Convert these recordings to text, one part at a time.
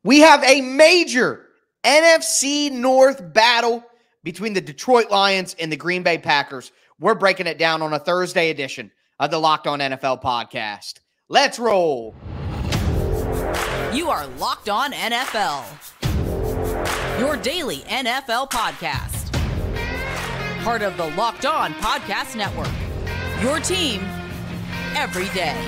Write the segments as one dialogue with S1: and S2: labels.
S1: We have a major NFC North battle between the Detroit Lions and the Green Bay Packers. We're breaking it down on a Thursday edition of the Locked On NFL podcast. Let's roll.
S2: You are Locked On NFL, your daily NFL podcast. Part of the Locked On Podcast Network, your team every day.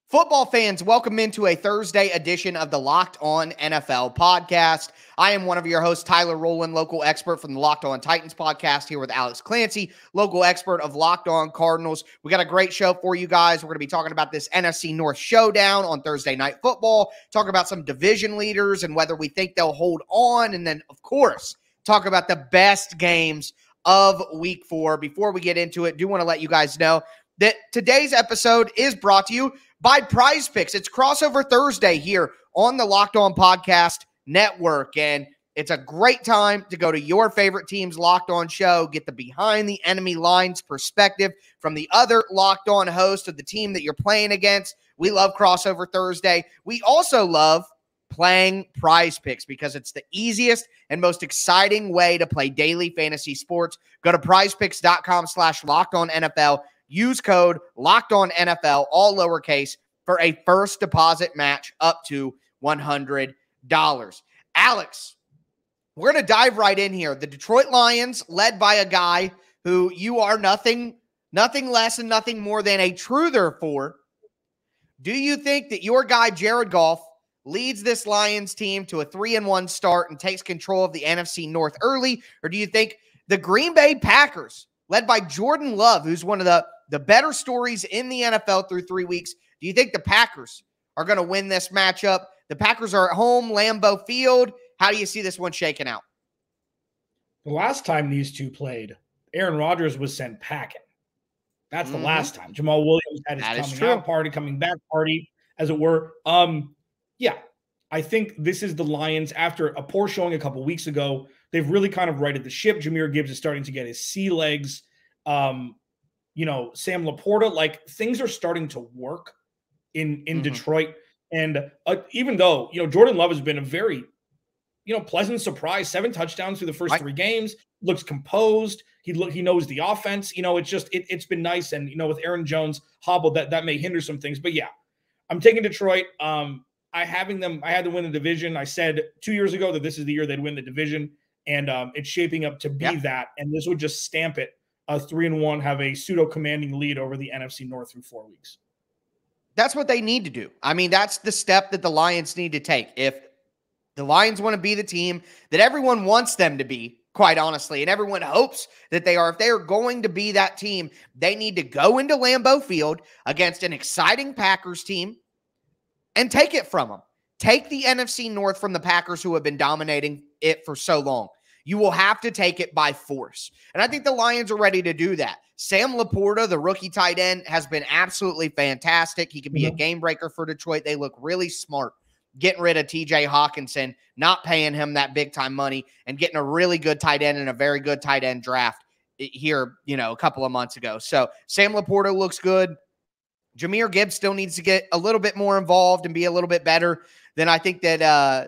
S1: Football fans, welcome into a Thursday edition of the Locked On NFL podcast. I am one of your hosts, Tyler Rowland, local expert from the Locked On Titans podcast, here with Alex Clancy, local expert of Locked On Cardinals. We got a great show for you guys. We're going to be talking about this NFC North showdown on Thursday Night Football, talking about some division leaders and whether we think they'll hold on, and then, of course, talk about the best games of Week 4. Before we get into it, do want to let you guys know that today's episode is brought to you by PrizePicks. It's crossover Thursday here on the Locked On Podcast Network, and it's a great time to go to your favorite team's Locked On show, get the behind the enemy lines perspective from the other Locked On host of the team that you're playing against. We love crossover Thursday. We also love playing PrizePicks because it's the easiest and most exciting way to play daily fantasy sports. Go to prizepicks.com/LockedOnNFL. Use code LOCKEDONNFL, all lowercase, for a first deposit match up to $100. Alex, we're going to dive right in here. The Detroit Lions, led by a guy who you are nothing less and nothing more than a truther for. Do you think that your guy, Jared Goff, leads this Lions team to a 3-1 start and takes control of the NFC North early? Or do you think the Green Bay Packers, led by Jordan Love, who's one of the better stories in the NFL through 3 weeks, do you think the Packers are going to win this matchup? The Packers are at home, Lambeau Field. How do you see this one shaking out?
S3: The last time these two played, Aaron Rodgers was sent packing. That's the last time. Jamal Williams had his coming out party, coming back party, as it were. Yeah, I think this is the Lions. After a poor showing a couple weeks ago, they've really kind of righted the ship. Jahmyr Gibbs is starting to get his sea legs. Sam Laporta, like, things are starting to work in Detroit. And even though, Jordan Love has been a very, pleasant surprise, 7 touchdowns through the first 3 games, looks composed. He knows the offense. It's been nice. And, with Aaron Jones hobbled, that may hinder some things. But yeah, I'm taking Detroit. I had them win the division. I said 2 years ago that this is the year they'd win the division. And it's shaping up to be that. And this would just stamp it. 3-1, have a pseudo commanding lead over the NFC North through 4 weeks.
S1: That's what they need to do. I mean, that's the step that the Lions need to take. If the Lions want to be the team that everyone wants them to be, quite honestly, and everyone hopes that they are, if they are going to be that team, they need to go into Lambeau Field against an exciting Packers team and take it from them. Take the NFC North from the Packers, who have been dominating it for so long. You will have to take it by force. And I think the Lions are ready to do that. Sam Laporta, the rookie tight end, has been absolutely fantastic. He can be a game breaker for Detroit. They look really smart getting rid of TJ Hawkinson, not paying him that big time money, and getting a really good tight end and a very good tight end draft here, a couple of months ago. So Sam Laporta looks good. Jahmyr Gibbs still needs to get a little bit more involved and be a little bit better than I think that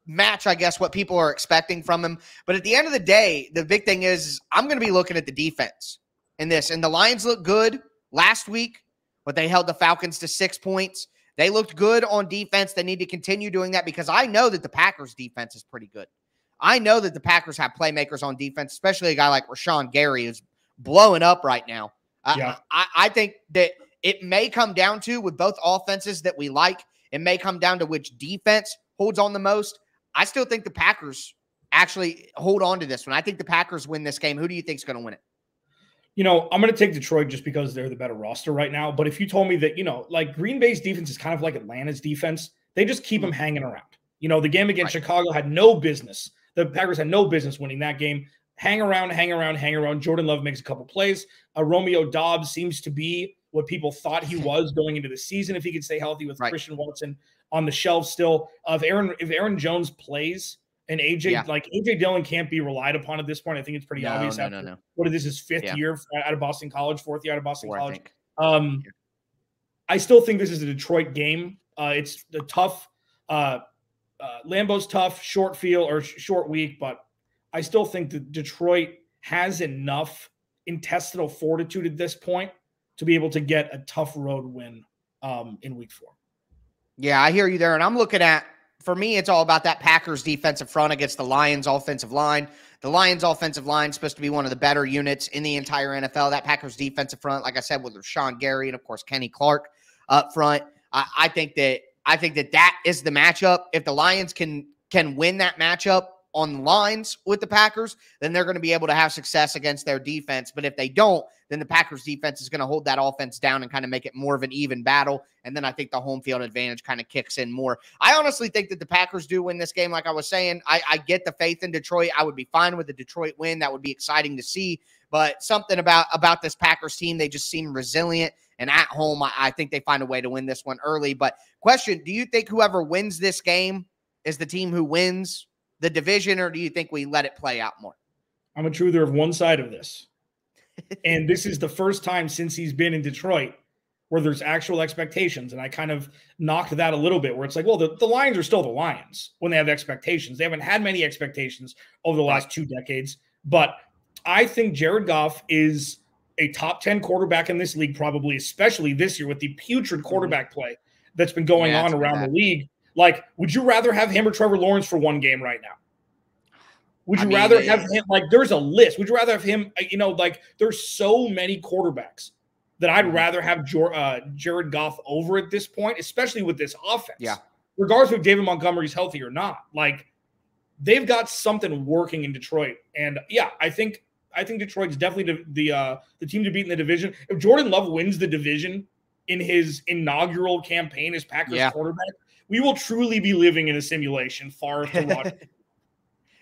S1: match, I guess, what people are expecting from him. But at the end of the day, the big thing is I'm going to be looking at the defense in this. And the Lions look good last week, but they held the Falcons to 6 points. They looked good on defense. They need to continue doing that because I know that the Packers defense is pretty good. I know that the Packers have playmakers on defense, especially a guy like Rashawn Gary, who's blowing up right now. I think that it may come down to, with both offenses that we like, it may come down to which defense holds on the most. I still think the Packers actually hold on to this one. I think the Packers win this game. Who do you think is going to win it?
S3: I'm going to take Detroit just because they're the better roster right now. But if you told me that, like Green Bay's defense is kind of like Atlanta's defense, they just keep them hanging around. The game against Chicago had no business. The Packers had no business winning that game. Hang around. Jordan Love makes a couple plays. Romeo Doubs seems to be what people thought he was going into the season, if he could stay healthy with Christian Watson on the shelf still. If Aaron Jones plays, And AJ Dillon can't be relied upon at this point. I think it's pretty obvious.
S1: No.
S3: What is this, his fifth year out of Boston College, fourth year out of Boston College? I still think this is a Detroit game. It's the tough. Lambeau's tough, short week, but I still think that Detroit has enough intestinal fortitude at this point to be able to get a tough road win in week 4.
S1: Yeah, I hear you there. And I'm looking at, for me, it's all about that Packers defensive front against the Lions offensive line. The Lions offensive line is supposed to be one of the better units in the entire NFL. That Packers defensive front, like I said, with Rashawn Gary and, of course, Kenny Clark up front. I think that is the matchup. If the Lions can win that matchup on the lines with the Packers, then they're going to be able to have success against their defense. But if they don't, then the Packers defense is going to hold that offense down and kind of make it more of an even battle. And then I think the home field advantage kind of kicks in more. I honestly think that the Packers do win this game. Like I was saying, I get the faith in Detroit. I would be fine with the Detroit win. That would be exciting to see. But something about this Packers team, they just seem resilient. And at home, I think they find a way to win this one early. But question, do you think whoever wins this game is the team who wins the division, or do you think we let it play out more?
S3: I'm a truther of one side of this. And this is the first time since he's been in Detroit where there's actual expectations. And I kind of knocked that a little bit, where it's like, well, the Lions are still the Lions when they have expectations. They haven't had many expectations over the last 2 decades. But I think Jared Goff is a top 10 quarterback in this league, probably, especially this year with the putrid quarterback play that's been going on around the league. Like, would you rather have him or Trevor Lawrence for one game right now? Would you rather have him? Like, there's a list. Would you rather have him? There's so many quarterbacks that I'd rather have Jared Goff over at this point, especially with this offense. Yeah. Regardless of if David Montgomery's healthy or not. Like, they've got something working in Detroit. And, yeah, I think Detroit's definitely the team to beat in the division. If Jordan Love wins the division in his inaugural campaign as Packers quarterback, we will truly be living in a simulation far to watch.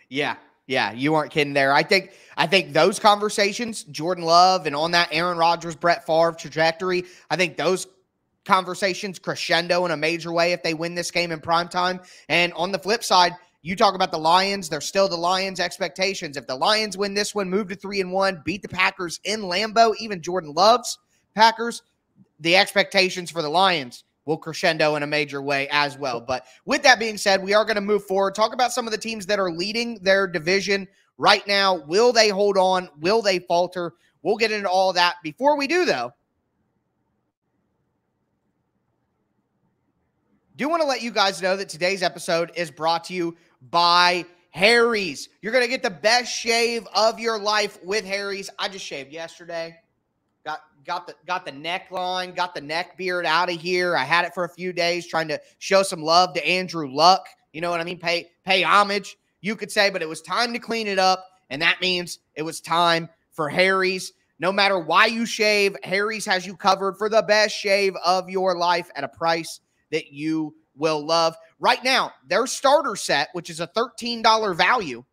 S1: Yeah, you aren't kidding there. I think those conversations, Jordan Love and on that Aaron Rodgers, Brett Favre trajectory, I think those conversations crescendo in a major way if they win this game in primetime. And on the flip side, you talk about the Lions. They're still the Lions' expectations. If the Lions win this one, move to 3-1, beat the Packers in Lambeau, even Jordan Love's Packers, the expectations for the Lions will crescendo in a major way as well. But with that being said, we are going to move forward. Talk about some of the teams that are leading their division right now. Will they hold on? Will they falter? We'll get into all that. Before we do, though, do want to let you guys know that today's episode is brought to you by Harry's. You're going to get the best shave of your life with Harry's. I just shaved yesterday. Got the neckline, got the neck beard out of here. I had it for a few days trying to show some love to Andrew Luck. You know what I mean? Pay homage, you could say, but it was time to clean it up, and that means it was time for Harry's. No matter why you shave, Harry's has you covered for the best shave of your life at a price that you will love. Right now, their starter set, which is a $13 value,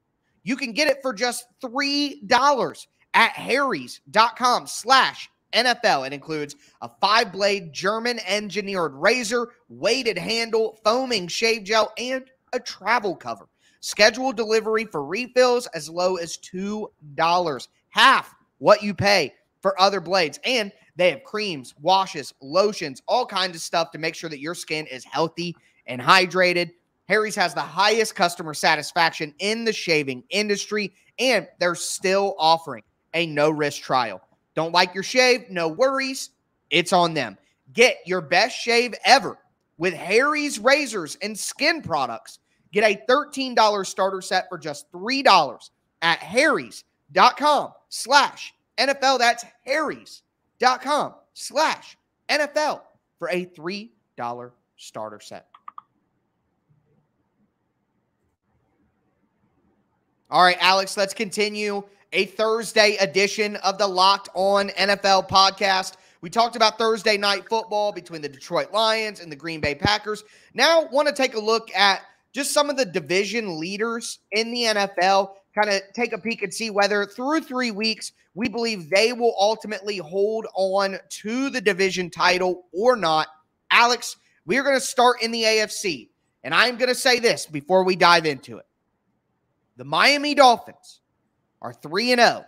S1: you can get it for just $3 at harrys.com/NFL. It includes a 5-blade German-engineered razor, weighted handle, foaming shave gel, and a travel cover. Scheduled delivery for refills as low as $2, half what you pay for other blades. And they have creams, washes, lotions, all kinds of stuff to make sure that your skin is healthy and hydrated. Harry's has the highest customer satisfaction in the shaving industry, and they're still offering a no-risk trial. Don't like your shave? No worries. It's on them. Get your best shave ever with Harry's razors and skin products. Get a $13 starter set for just $3 at harrys.com/NFL. That's harrys.com/NFL for a $3 starter set. All right, Alex, let's continue a Thursday edition of the Locked On NFL podcast. We talked about Thursday night football between the Detroit Lions and the Green Bay Packers. Now, want to take a look at just some of the division leaders in the NFL, kind of take a peek and see whether through 3 weeks we believe they will ultimately hold on to the division title or not. Alex, we're going to start in the AFC, and I'm going to say this before we dive into it. the Miami Dolphins are 3-0,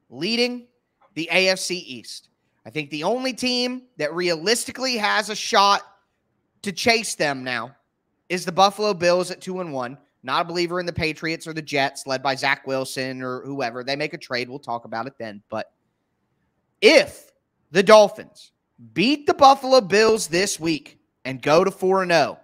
S1: leading the AFC East. I think the only team that realistically has a shot to chase them now is the Buffalo Bills at 2-1. Not a believer in the Patriots or the Jets, led by Zach Wilson or whoever. They make a trade. We'll talk about it then. But if the Dolphins beat the Buffalo Bills this week and go to 4-0,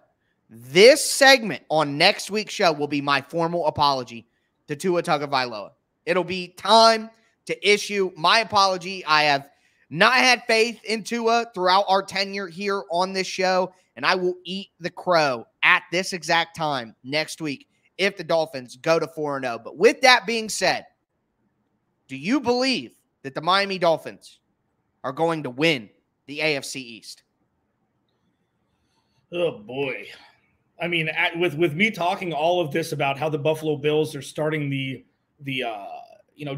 S1: this segment on next week's show will be my formal apology to Tua Tagovailoa. It'll be time to issue my apology. I have not had faith in Tua throughout our tenure here on this show, and I will eat the crow at this exact time next week if the Dolphins go to 4-0. But with that being said, do you believe that the Miami Dolphins are going to win the AFC East?
S3: Oh, boy. I mean, with me talking all of this about how the Buffalo Bills are starting the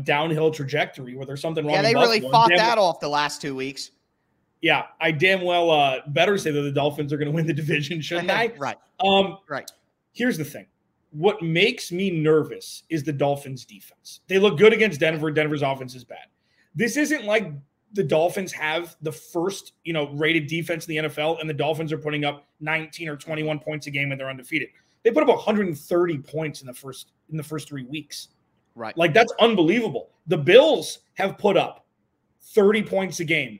S3: downhill trajectory where there's something wrong.
S1: Yeah, they really fought that off the last 2 weeks.
S3: Yeah, I damn well better say that the Dolphins are going to win the division, shouldn't I?
S1: Right.
S3: Right. Here's the thing. What makes me nervous is the Dolphins' defense. They look good against Denver. Denver's offense is bad. This isn't like the Dolphins have the first, rated defense in the NFL, and the Dolphins are putting up 19 or 21 points a game and they're undefeated. They put up 130 points in the first 3 weeks.
S1: Right.
S3: Like, that's unbelievable. The Bills have put up 30 points a game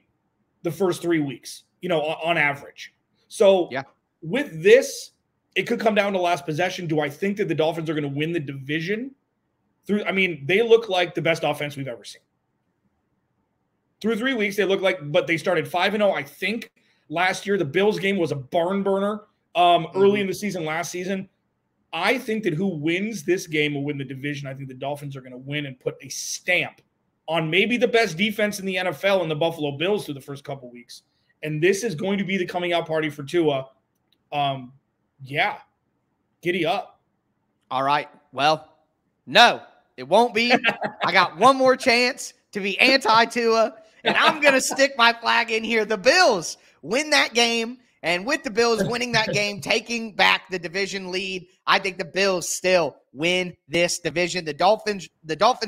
S3: the first 3 weeks, on average. So
S1: yeah,
S3: with this, it could come down to last possession. Do I think that the Dolphins are going to win the division? They look like the best offense we've ever seen. Through 3 weeks, they look like, but they started 5-0. I think last year the Bills game was a barn burner early in the season last season. I think that who wins this game will win the division. I think the Dolphins are going to win and put a stamp on maybe the best defense in the NFL in the Buffalo Bills through the first couple weeks. And this is going to be the coming out party for Tua. Yeah, giddy up.
S1: All right. Well, no, it won't be. I got one more chance to be anti-Tua, and I'm going to stick my flag in here. The Bills win that game, and with the Bills winning that game, taking back the division lead, I think the Bills still win this division. The Dolphins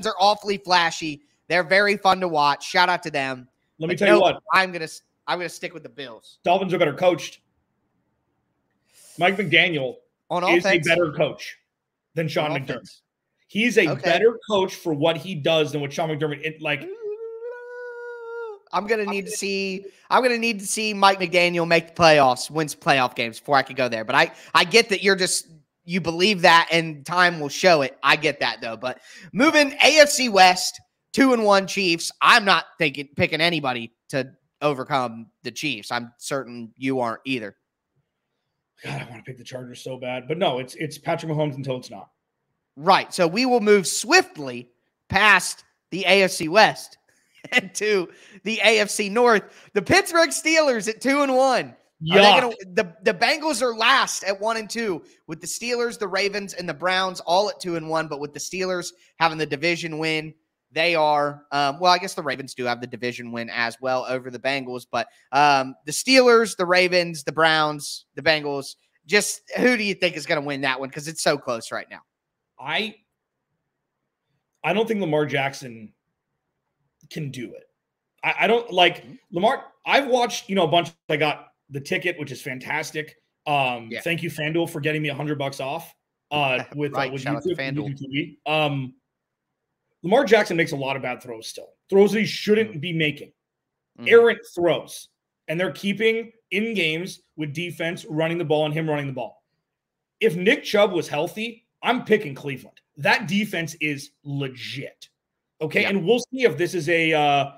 S1: are awfully flashy. They're very fun to watch. Shout out to them.
S3: Let me tell you what.
S1: I'm gonna stick with the Bills.
S3: Dolphins are better coached. Mike McDaniel is a better coach than Sean McDermott. He's a better coach for what he does than what Sean McDermott.
S1: I'm gonna need to see Mike McDaniel make the playoffs, wins playoff games before I could go there. But I get that you believe that, and time will show it. I get that though. But moving AFC West, 2-1 Chiefs. I'm not picking anybody to overcome the Chiefs. I'm certain you aren't either.
S3: God, I want to pick the Chargers so bad, but no, it's Patrick Mahomes until it's not.
S1: Right. So we will move swiftly past the AFC West and to the AFC North. The Pittsburgh Steelers at 2-1. The Bengals are last at 1-2, with the Steelers, the Ravens, and the Browns all at 2-1. But with the Steelers having the division win, they are, I guess the Ravens do have the division win as well over the Bengals. But the Steelers, the Ravens, the Browns, the Bengals, just who do you think is going to win that one? Because it's so close right now.
S3: I don't think Lamar Jackson can do it. I don't like Lamar. I've watched, a bunch. I got the ticket, which is fantastic. Thank you, FanDuel, for getting me $100 off with YouTube, TV. Lamar Jackson makes a lot of bad throws still. Throws that he shouldn't be making. Errant throws. And they're keeping in games with defense running the ball and him running the ball. If Nick Chubb was healthy, I'm picking Cleveland. That defense is legit. Okay, and we'll see if this is a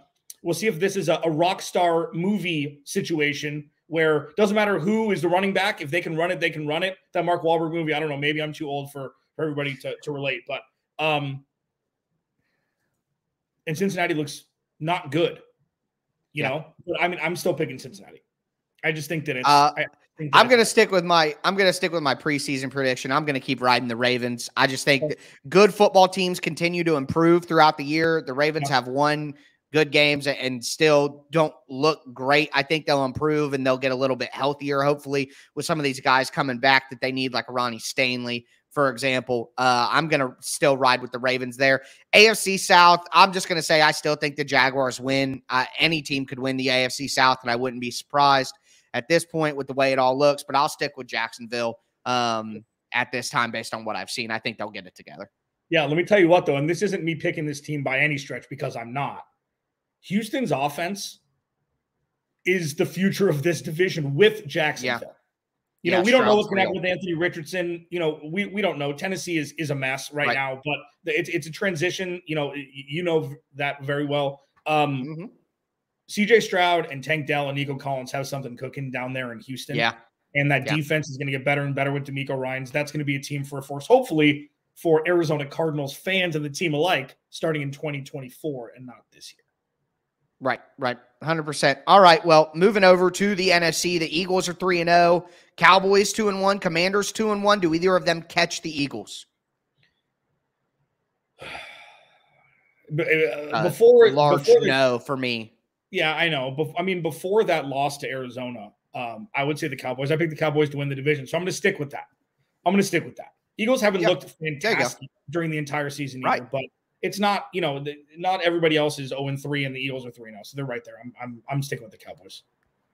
S3: rock star movie situation where it doesn't matter who is the running back. If they can run it, they can run it. That Mark Wahlberg movie, I don't know. Maybe I'm too old for everybody to relate, but and Cincinnati looks not good, you know. But I'm still picking Cincinnati. I just think that it's. I'm going to stick with my preseason prediction. I'm going to keep riding the Ravens. I just think that good football teams continue to improve throughout the year. The Ravens have won good games and still don't look great. I think they'll improve and they'll get a little bit healthier, hopefully, with some of these guys coming back that they need, like Ronnie Stanley,
S1: for example. I'm going to still ride with the Ravens there. AFC South, I'm just going to say I still think the Jaguars win. Any team could win the AFC South, and I wouldn't be surprised at this point with the way it all looks, but I'll stick with Jacksonville at this time based on what I've seen. I think they'll get it together.
S3: Yeah, let me tell you what, though, and this isn't me picking this team by any stretch because I'm not. Houston's offense is the future of this division with Jacksonville. Yeah. We don't know what's going to happen with Anthony Richardson. We don't know. Tennessee is a mess right now, but it's a transition. You know that very well. CJ Stroud and Tank Dell and Nico Collins have something cooking down there in Houston.
S1: Yeah.
S3: And that defense is going to get better and better with D'Amico Ryans. That's going to be a team for a force, hopefully, for Arizona Cardinals fans and the team alike starting in 2024 and not this year.
S1: Right. 100%. All right. Well, moving over to the NFC, the Eagles are 3-0, Cowboys 2-1, Commanders 2-1. Do either of them catch the Eagles? No for me.
S3: Yeah, I know. Before that loss to Arizona, I would say the Cowboys. I picked the Cowboys to win the division, so I'm going to stick with that. Eagles haven't looked fantastic during the entire season either, but it's not, not everybody else is 0-3 and the Eagles are 3-0, so they're right there. I'm sticking with the Cowboys.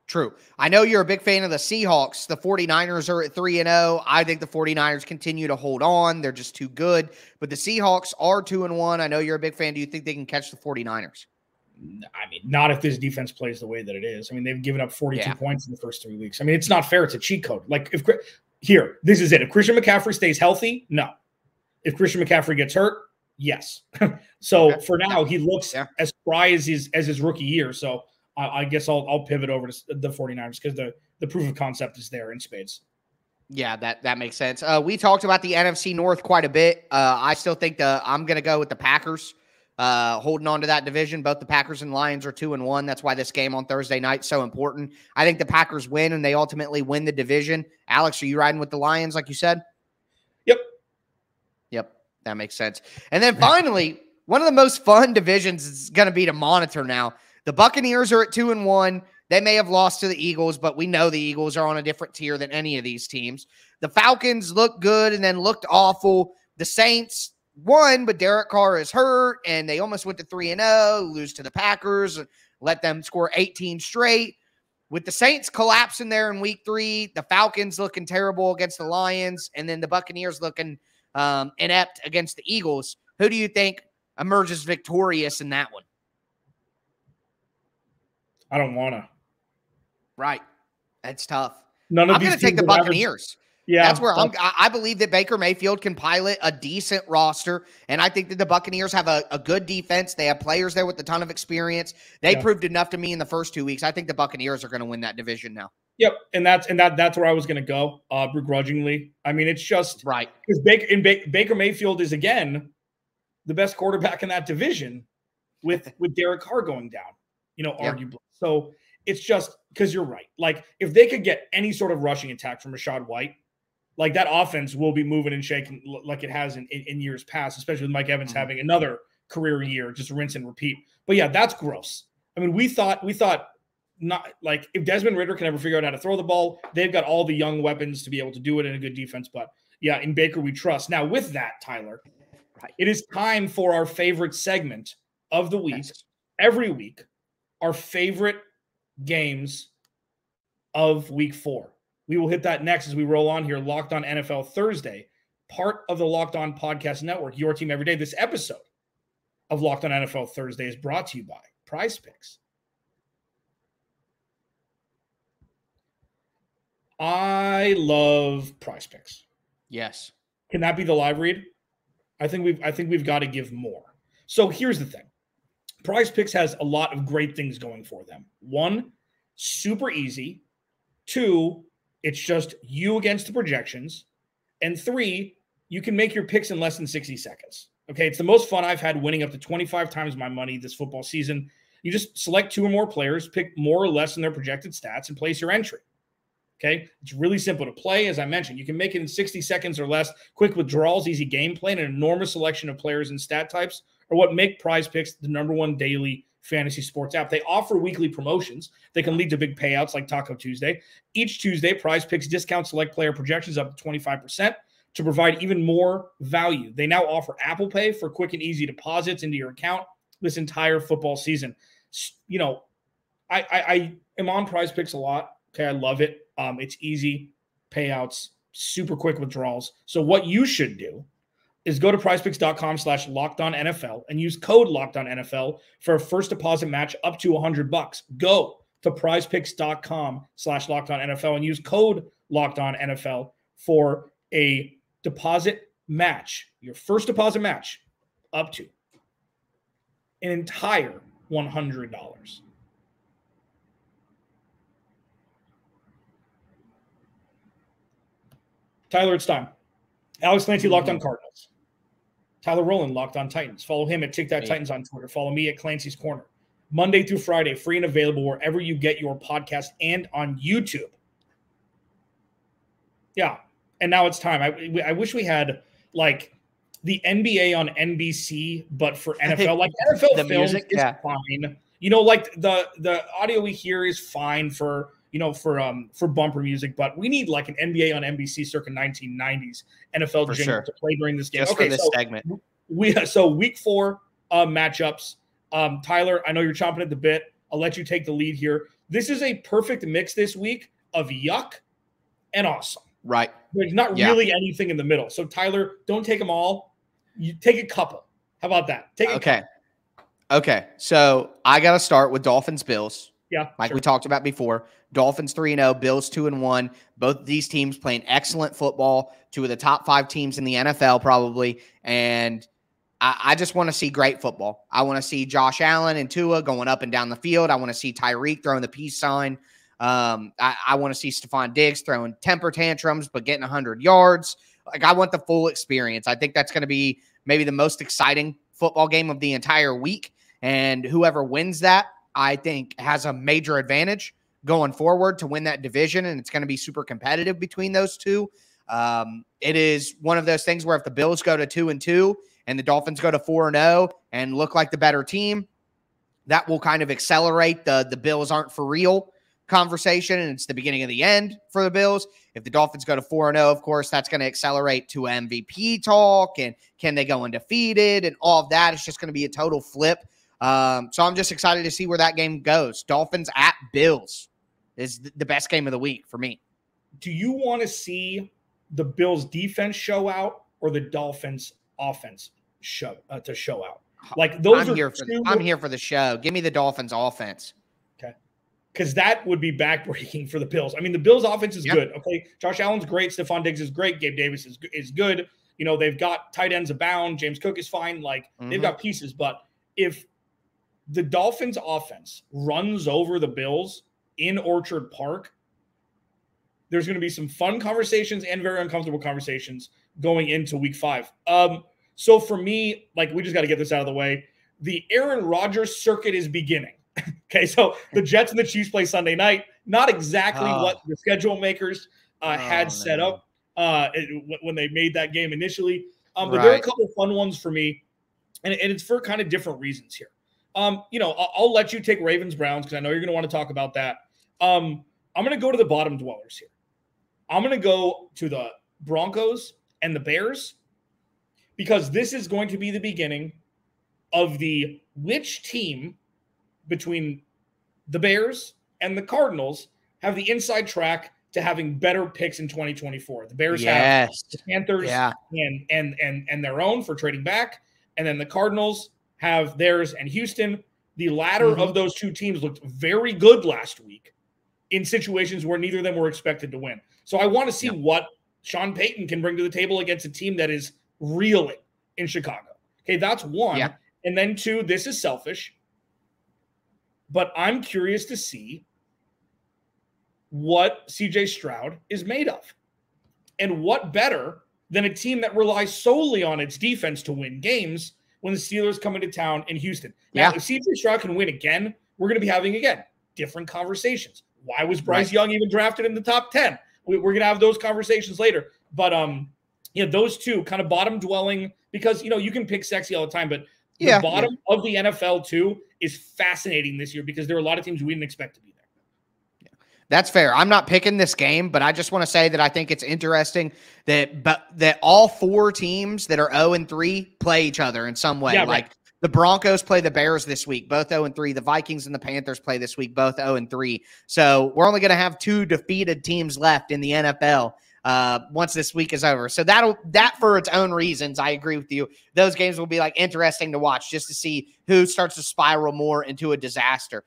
S1: True. I know you're a big fan of the Seahawks. The 49ers are at 3-0. I think the 49ers continue to hold on. They're just too good. But the Seahawks are 2-1. I know you're a big fan. Do you think they can catch the 49ers?
S3: Not if this defense plays the way that it is. They've given up 42 points in the first 3 weeks. It's not fair. It's a cheat code. This is it. If Christian McCaffrey stays healthy, no. If Christian McCaffrey gets hurt, yes. For now, he looks as spry as his rookie year. So I guess I'll pivot over to the 49ers because the proof of concept is there in spades.
S1: Yeah, that makes sense. We talked about the NFC North quite a bit. I still think I'm going to go with the Packers. Holding on to that division. Both the Packers and Lions are 2-1. That's why this game on Thursday night is so important. I think the Packers win and they ultimately win the division. Alex, are you riding with the Lions like you said? Yep. That makes sense. And then finally, one of the most fun divisions is going to be to monitor now. The Buccaneers are at 2-1. They may have lost to the Eagles, but we know the Eagles are on a different tier than any of these teams. The Falcons looked good and then looked awful. The Saints won, but Derek Carr is hurt, and they almost went to 3-0, lose to the Packers, let them score 18 straight. With the Saints collapsing there in week 3, the Falcons looking terrible against the Lions, and then the Buccaneers looking inept against the Eagles. Who do you think emerges victorious in that one?
S3: I don't want to.
S1: Right. That's tough.
S3: I'm
S1: going to take the Buccaneers. Yeah, that's where I believe that Baker Mayfield can pilot a decent roster, and I think that the Buccaneers have a good defense. They have players there with a ton of experience. They proved enough to me in the first 2 weeks. I think the Buccaneers are going to win that division now.
S3: Yep, and that's where I was going to go, begrudgingly. It's just
S1: right
S3: because Baker Mayfield is again the best quarterback in that division, with Derek Carr going down. Arguably. So it's just because you're right. If they could get any sort of rushing attack from Rachaad White. That offense will be moving and shaking like it has in years past, especially with Mike Evans having another career year, just rinse and repeat. But yeah, that's gross. We thought not if Desmond Ridder can ever figure out how to throw the ball, they've got all the young weapons to be able to do it in a good defense. But yeah, in Baker we trust. Now with that, Tyler, it is time for our favorite segment of the week. Every week, our favorite games of week 4. We will hit that next as we roll on here. Locked On NFL Thursday, part of the Locked On Podcast Network, your team every day. This episode of Locked On NFL Thursday is brought to you by PrizePicks. I love PrizePicks.
S1: Yes.
S3: Can that be the live read? I think we've got to give more. So here's the thing. PrizePicks has a lot of great things going for them. 1, super easy. 2, it's just you against the projections. And 3, you can make your picks in less than 60 seconds. Okay, it's the most fun I've had, winning up to 25 times my money this football season. You just select 2 or more players, pick more or less than their projected stats, and place your entry. Okay, it's really simple to play. As I mentioned, you can make it in 60 seconds or less. Quick withdrawals, easy gameplay, and an enormous selection of players and stat types are what make PrizePicks the #1 daily fantasy sports app. They offer weekly promotions. They can lead to big payouts like Taco Tuesday. Each Tuesday, PrizePicks discounts select player projections up to 25%. to provide even more value. They now offer Apple Pay for quick and easy deposits into your account this entire football season. You know, I am on PrizePicks a lot. Okay, I love it. It's easy payouts, super quick withdrawals. So what you should do is go to prizepicks.com/LockedOnNFL and use code LockedOnNFL for a first deposit match up to $100. Go to prizepicks.com/LockedOnNFL and use code LockedOnNFL for a deposit match, your first deposit match up to an entire $100. Tyler, it's time. Alex Clancy, Locked On Cardinals. Tyler Rowland, Locked On Titans. Follow him at TikTok on Twitter. Follow me at Clancy's Corner. Monday through Friday, free and available wherever you get your podcast and on YouTube. Yeah, and now it's time. I wish we had, like, the NBA on NBC, but for NFL. Like, NFL
S1: the
S3: films
S1: music,
S3: is fine. You know, like, the audio we hear is fine for bumper music, but we need like an NBA on NBC circa 1990s NFL jingle to play during this game.
S1: Just for this segment.
S3: So week 4 matchups. Tyler, I know you're chomping at the bit. I'll let you take the lead here. This is a perfect mix this week of yuck and awesome.
S1: Right.
S3: There's not really anything in the middle. So Tyler, don't take them all. You take a couple. How about that? Take a couple.
S1: Okay. So I got to start with Dolphins Bills.
S3: Yeah.
S1: Like we talked about before. Dolphins 3-0, Bills 2-1. Both of these teams playing excellent football, 2 of the top 5 teams in the NFL probably. And I just want to see great football. I want to see Josh Allen and Tua going up and down the field. I want to see Tyreek throwing the peace sign. I want to see Stephon Diggs throwing temper tantrums but getting 100 yards. Like, I want the full experience. I think that's going to be maybe the most exciting football game of the entire week. And whoever wins that, I think, has a major advantage going forward to win that division, and it's going to be super competitive between those two. It is one of those things where if the Bills go to 2-2 and the Dolphins go to 4-0 and look like the better team, that will kind of accelerate the Bills aren't for real conversation, and it's the beginning of the end for the Bills. If the Dolphins go to 4-0, of course, that's going to accelerate to MVP talk, and can they go undefeated, and all of that. It's just going to be a total flip. So I'm just excited to see where that game goes. Dolphins at Bills is the best game of the week for me.
S3: Do you want to see the Bills defense show out or the Dolphins offense show out? Like, those
S1: I'm here for the show. Give me the Dolphins offense.
S3: Okay. Because that would be backbreaking for the Bills. I mean, the Bills offense is good. Okay. Josh Allen's great. Stephon Diggs is great. Gabe Davis is good. You know, they've got tight ends abound. James Cook is fine. Like, they've got pieces. But if the Dolphins offense runs over the Bills in Orchard Park, there's going to be some fun conversations and very uncomfortable conversations going into week 5. So for me, like, we just got to get this out of the way. The Aaron Rodgers circuit is beginning. Okay, so the Jets and the Chiefs play Sunday night. Not exactly what the schedule makers had set up when they made that game initially. But there are a couple of fun ones for me, and it's for kind of different reasons here. You know, I'll let you take Ravens Browns because I know you're going to want to talk about that. I'm going to go to the bottom dwellers here. I'm going to go to the Broncos and the Bears because this is going to be the beginning of the which team between the Bears and the Cardinals have the inside track to having better picks in 2024. The Bears have the Panthers and their own for trading back, and then the Cardinals have theirs and Houston. The latter of those two teams looked very good last week in situations where neither of them were expected to win. So I want to see what Sean Payton can bring to the table against a team that is reeling in Chicago. Okay, that's one. Yeah. And then 2, this is selfish, but I'm curious to see what CJ Stroud is made of. And what better than a team that relies solely on its defense to win games when the Steelers come into town in Houston. Now, if CJ Stroud can win again, we're going to be having, again, different conversations. Why was Bryce Young even drafted in the top 10? We're going to have those conversations later. But, you know, those two kind of bottom dwelling, because, you know, you can pick sexy all the time, but the bottom of the NFL too is fascinating this year because there are a lot of teams we didn't expect to be there.
S1: That's fair. I'm not picking this game, but I just want to say that I think it's interesting that all 4 teams that are 0-3 play each other in some way.
S3: Yeah,
S1: like
S3: right.
S1: the Broncos play the Bears this week, both 0-3. The Vikings and the Panthers play this week, both 0-3. So we're only going to have 2 defeated teams left in the NFL once this week is over. So that for its own reasons, I agree with you. Those games will be like interesting to watch just to see who starts to spiral more into a disaster.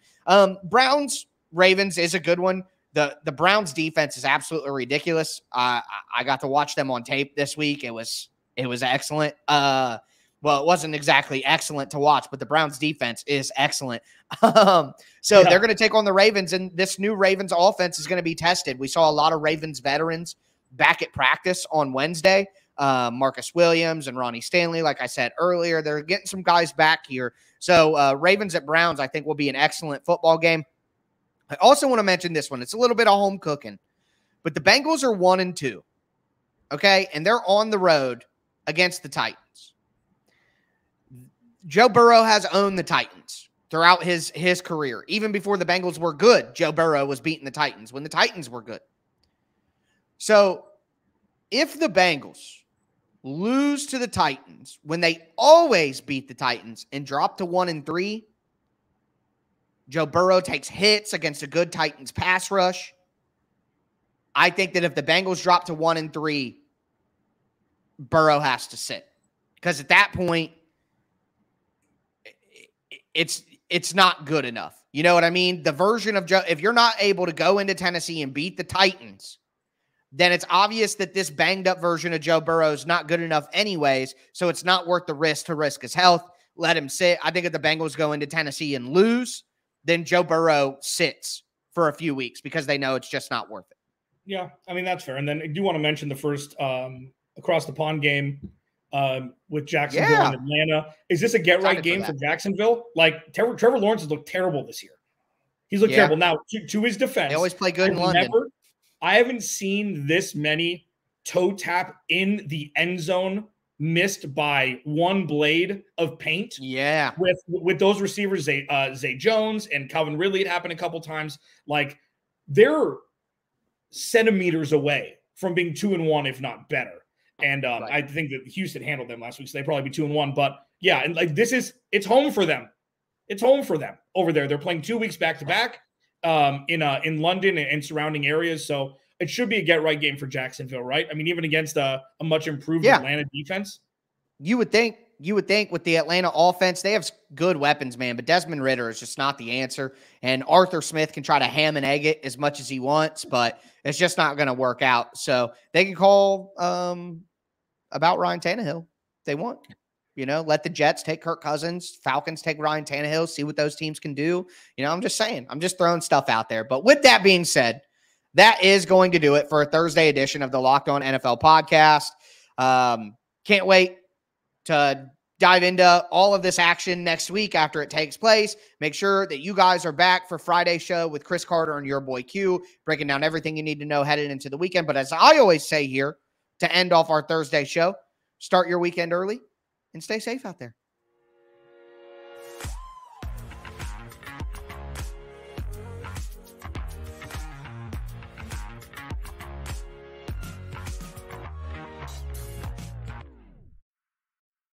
S1: Browns Ravens is a good one. The Browns defense is absolutely ridiculous. I got to watch them on tape this week. It was excellent. Well, it wasn't exactly excellent to watch, but the Browns defense is excellent. They're going to take on the Ravens, and this new Ravens offense is going to be tested. We saw a lot of Ravens veterans back at practice on Wednesday. Marcus Williams and Ronnie Stanley, like I said earlier, they're getting some guys back here. So Ravens at Browns, I think, will be an excellent football game. I also want to mention this one. It's a little bit of home cooking, but the Bengals are 1-2, okay? And they're on the road against the Titans. Joe Burrow has owned the Titans throughout his career. Even before the Bengals were good, Joe Burrow was beating the Titans when the Titans were good. So if the Bengals lose to the Titans when they always beat the Titans and drop to 1-3, Joe Burrow takes hits against a good Titans pass rush. I think that if the Bengals drop to 1-3, Burrow has to sit. Because at that point, it's not good enough. You know what I mean? The version of Joe, if you're not able to go into Tennessee and beat the Titans, then it's obvious that this banged up version of Joe Burrow is not good enough anyways. So it's not worth the risk to risk his health. Let him sit. I think if the Bengals go into Tennessee and lose, then Joe Burrow sits for a few weeks because they know it's just not worth it.
S3: Yeah, I mean, that's fair. And then I do want to mention the first across the pond game with Jacksonville and Atlanta. Is this a get-right game for Jacksonville? Like, Trevor Lawrence has looked terrible this year. He's looked terrible. Now, to his defense,
S1: they always play good in London.
S3: I haven't seen this many toe tap in the end zone missed by one blade of paint.
S1: Yeah.
S3: With those receivers, Zay Jones and Calvin Ridley, it happened a couple times. Like, they're centimeters away from being 2-1, if not better. And I think that Houston handled them last week, so they'd probably be 2-1. But yeah, and like it's home for them. It's home for them over there. They're playing 2 weeks back to back in London and surrounding areas. So it should be a get-right game for Jacksonville, right? I mean, even against a much improved Atlanta defense.
S1: You would think with the Atlanta offense, they have good weapons, man, but Desmond Ridder is just not the answer. And Arthur Smith can try to ham and egg it as much as he wants, but it's just not going to work out. So they can call about Ryan Tannehill if they want. You know, let the Jets take Kirk Cousins, Falcons take Ryan Tannehill, see what those teams can do. You know, I'm just saying. I'm just throwing stuff out there. But with that being said, that is going to do it for a Thursday edition of the Locked On NFL podcast. Can't wait to dive into all of this action next week after it takes place. Make sure that you guys are back for Friday's show with Chris Carter and your boy Q, breaking down everything you need to know headed into the weekend. But as I always say here to end off our Thursday show, start your weekend early and stay safe out there.